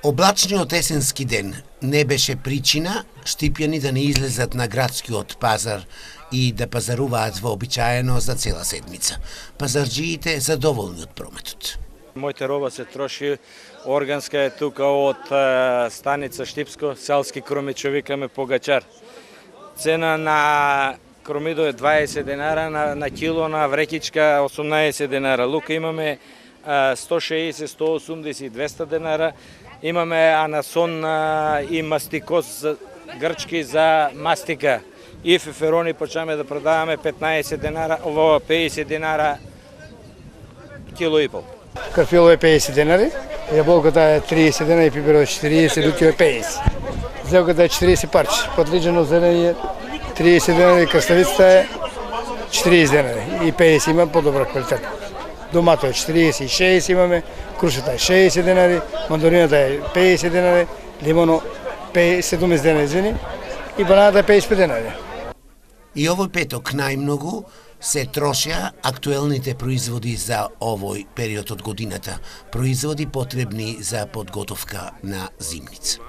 Облачниот есенски ден не беше причина штипјани да не излезат на градскиот пазар и да пазаруваат вообичаено за цела седмица. Пазарджиите задоволни од прометот. Мојата роба се троши, органска е тука од станица Штипско, селски кромичо викаме Погачар. Цена на кромидо е 20 денара, на кило на врекичка 18 денара. Лука имаме 160, 180, 200 денара. Имаме анасон и мастикоз грчки за мастика. И феферони почнаме да продаваме 15 денара, ово 50 денара кило и пол. Карфило е 50 денари, јаболката е 30 денари, пиперо е 40, луќето е 50. Зелката е 40 парче, подличено зелени е 30 денари, краставицата е 40 денари и 50 има по-добра квалитет. Домато е 40 и 60 имаме, крушата е 60 денари, мандарината е 50 денари, лимоно 70 денари, извини, и бананата е 55 денари. И овој петок најмногу се трошеа актуелните производи за овој период од годината, производи потребни за подготовка на зимница.